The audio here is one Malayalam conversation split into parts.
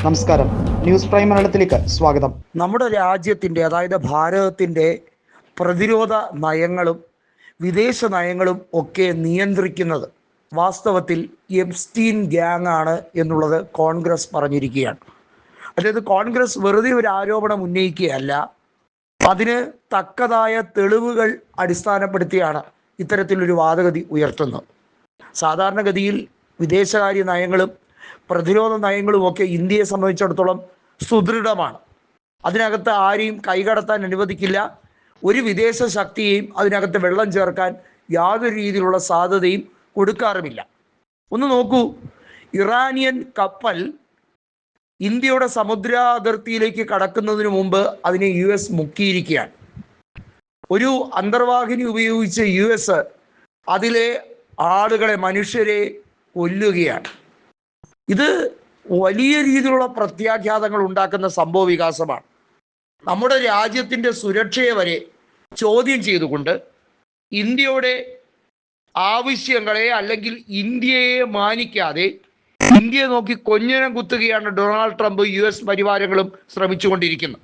നമസ്കാരം, ന്യൂസ് പ്രൈം മലയാളത്തിലേക്ക് സ്വാഗതം. നമ്മുടെ രാജ്യത്തിൻ്റെ, അതായത് ഭാരതത്തിൻ്റെ പ്രതിരോധ നയങ്ങളും വിദേശ നയങ്ങളും ഒക്കെ നിയന്ത്രിക്കുന്നത് വാസ്തവത്തിൽ എപ്സ്റ്റീൻ ഗ്യാങ് ആണ് എന്നുള്ളത് കോൺഗ്രസ് പറഞ്ഞിരിക്കുകയാണ്. അതായത് കോൺഗ്രസ് വെറുതെ ഒരു ആരോപണം ഉന്നയിക്കുകയല്ല, അതിന് തക്കതായ തെളിവുകൾ അടിസ്ഥാനപ്പെടുത്തിയാണ് ഇത്തരത്തിലൊരു വാദഗതി ഉയർത്തുന്നത്. സാധാരണഗതിയിൽ വിദേശകാര്യ നയങ്ങളും പ്രതിരോധ നയങ്ങളുമൊക്കെ ഇന്ത്യയെ സംബന്ധിച്ചിടത്തോളം സുദൃഢമാണ്. അതിനകത്ത് ആരെയും കൈകടത്താൻ അനുവദിക്കില്ല. ഒരു വിദേശ ശക്തിയെയും അതിനകത്ത് വെള്ളം ചേർക്കാൻ യാതൊരു രീതിയിലുള്ള സാധ്യതയും കൊടുക്കാറുമില്ല. ഒന്ന് നോക്കൂ, ഇറാനിയൻ കപ്പൽ ഇന്ത്യയുടെ സമുദ്ര അതിർത്തിയിലേക്ക് കടക്കുന്നതിന് മുമ്പ് അതിനെ US മുക്കിയിരിക്കുകയാണ്. ഒരു അന്തർവാഹിനി ഉപയോഗിച്ച് US അതിലെ ആളുകളെ, മനുഷ്യരെ കൊല്ലുകയാണ്. ഇത് വലിയ രീതിയിലുള്ള പ്രത്യാഘാതങ്ങൾ ഉണ്ടാക്കുന്ന സംഭവ വികാസമാണ്. നമ്മുടെ രാജ്യത്തിൻ്റെ സുരക്ഷയെ വരെ ചോദ്യം ചെയ്തുകൊണ്ട് ഇന്ത്യയുടെ ആവശ്യങ്ങളെ അല്ലെങ്കിൽ ഇന്ത്യയെ മാനിക്കാതെ ഇന്ത്യയെ നോക്കി കൊഞ്ഞനം കുത്തുകയാണ് ഡൊണാൾഡ് ട്രംപ് US പരിവാരങ്ങളും ശ്രമിച്ചുകൊണ്ടിരിക്കുന്നത്.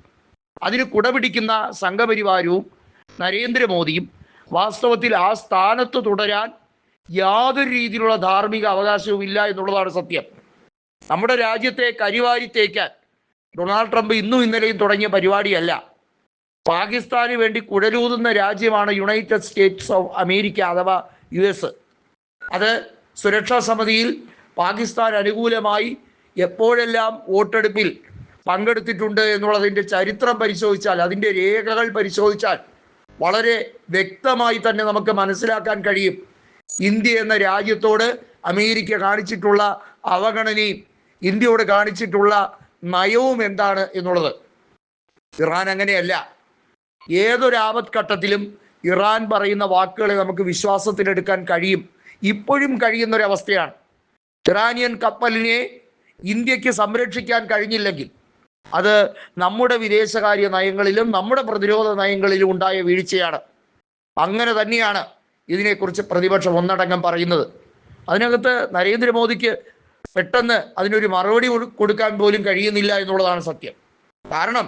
അതിന് കുടപിടിക്കുന്ന സംഘപരിവാരവും നരേന്ദ്രമോദിയും വാസ്തവത്തിൽ ആ സ്ഥാനത്ത് തുടരാൻ യാതൊരു രീതിയിലുള്ള ധാർമ്മിക അവകാശവും ഇല്ല എന്നുള്ളതാണ് സത്യം. നമ്മുടെ രാജ്യത്തെ കരിവാരി തേക്കാൻ ഡൊണാൾഡ് ട്രംപ് ഇന്നും ഇന്നലെയും തുടങ്ങിയ പരിപാടിയല്ല. പാകിസ്ഥാന് വേണ്ടി കുഴലൂതുന്ന രാജ്യമാണ് യുണൈറ്റഡ് സ്റ്റേറ്റ്സ് ഓഫ് അമേരിക്ക അഥവാ US. അത് സുരക്ഷാ സമിതിയിൽ പാകിസ്ഥാൻ അനുകൂലമായി എപ്പോഴെല്ലാം വോട്ടെടുപ്പിൽ പങ്കെടുത്തിട്ടുണ്ട് എന്നുള്ളതിൻ്റെ ചരിത്രം പരിശോധിച്ചാൽ, അതിൻ്റെ രേഖകൾ പരിശോധിച്ചാൽ വളരെ വ്യക്തമായി തന്നെ നമുക്ക് മനസ്സിലാക്കാൻ കഴിയും ഇന്ത്യ എന്ന രാജ്യത്തോട് അമേരിക്ക കാണിച്ചിട്ടുള്ള അവഗണനയും ഇന്ത്യയോട് കാണിച്ചിട്ടുള്ള നയവും എന്താണ് എന്നുള്ളത്. ഇറാൻ അങ്ങനെയല്ല. ഏതൊരു ആപത്ഘട്ടത്തിലും ഇറാൻ പറയുന്ന വാക്കുകളെ നമുക്ക് വിശ്വാസത്തിലെടുക്കാൻ കഴിയും. ഇപ്പോഴും കഴിയുന്നൊരവസ്ഥയാണ്. ഇറാനിയൻ കപ്പലിനെ ഇന്ത്യക്ക് സംരക്ഷിക്കാൻ കഴിഞ്ഞില്ലെങ്കിൽ അത് നമ്മുടെ വിദേശകാര്യ നയങ്ങളിലും നമ്മുടെ പ്രതിരോധ നയങ്ങളിലും ഉണ്ടായ വീഴ്ചയാണ്. അങ്ങനെ തന്നെയാണ് ഇതിനെക്കുറിച്ച് പ്രതിപക്ഷം ഒന്നടങ്കം പറയുന്നത്. അതിനകത്ത് നരേന്ദ്രമോദിക്ക് പെട്ടെന്ന് അതിനൊരു മറുപടി കൊടുക്കാൻ പോലും കഴിയുന്നില്ല എന്നുള്ളതാണ് സത്യം. കാരണം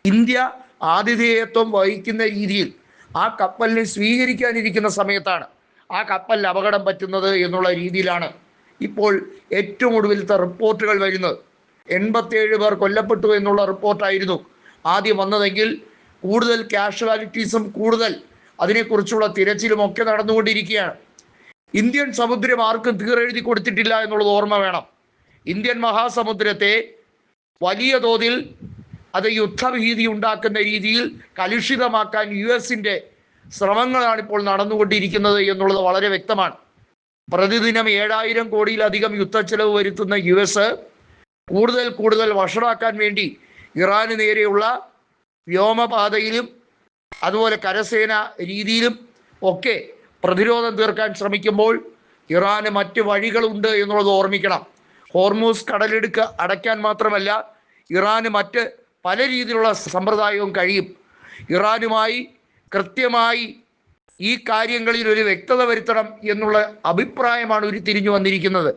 ഇന്ത്യ ആതിഥേയത്വം വഹിക്കുന്ന രീതിയിൽ ആ കപ്പലിനെ സ്വീകരിക്കാനിരിക്കുന്ന സമയത്താണ് ആ കപ്പലിന് അപകടം പറ്റുന്നത് എന്നുള്ള രീതിയിലാണ് ഇപ്പോൾ ഏറ്റവും ഒടുവിലത്തെ റിപ്പോർട്ടുകൾ വരുന്നത്. 87 പേർ കൊല്ലപ്പെട്ടു എന്നുള്ള റിപ്പോർട്ടായിരുന്നു ആദ്യം വന്നതെങ്കിൽ കൂടുതൽ കാഷ്വാലിറ്റീസും കൂടുതൽ അതിനെക്കുറിച്ചുള്ള തിരച്ചിലും ഒക്കെ നടന്നുകൊണ്ടിരിക്കുകയാണ്. ഇന്ത്യൻ സമുദ്രം ആർക്കും തീരെഴുതി കൊടുത്തിട്ടില്ല എന്നുള്ളത് ഓർമ്മ വേണം. ഇന്ത്യൻ മഹാസമുദ്രത്തെ വലിയ തോതിൽ അത് യുദ്ധഭീതി ഉണ്ടാക്കുന്ന രീതിയിൽ കലുഷിതമാക്കാൻ US-ന്റെ ശ്രമങ്ങളാണ് ഇപ്പോൾ നടന്നുകൊണ്ടിരിക്കുന്നത് എന്നുള്ളത് വളരെ വ്യക്തമാണ്. പ്രതിദിനം 7000 കോടിയിലധികം യുദ്ധച്ചെലവ് വരുത്തുന്ന US കൂടുതൽ വഷളാക്കാൻ വേണ്ടി ഇറാന് നേരെയുള്ള വ്യോമപാതയിലും അതുപോലെ കരസേന രീതിയിലും ഒക്കെ പ്രതിരോധം തീർക്കാൻ ശ്രമിക്കുമ്പോൾ ഇറാന് മറ്റ് വഴികളുണ്ട് എന്നുള്ളത് ഓർമ്മിക്കണം. ഹോർമൂസ് കടലിടുക്ക് അടയ്ക്കാൻ മാത്രമല്ല, ഇറാന് മറ്റ് പല രീതിയിലുള്ള സമ്പ്രദായവും കഴിയും. ഇറാനുമായി കൃത്യമായി ഈ കാര്യങ്ങളിൽ ഒരു വ്യക്തത വരുത്തണം എന്നുള്ള അഭിപ്രായമാണ് ഉരുത്തിരിഞ്ഞു വന്നിരിക്കുന്നത്.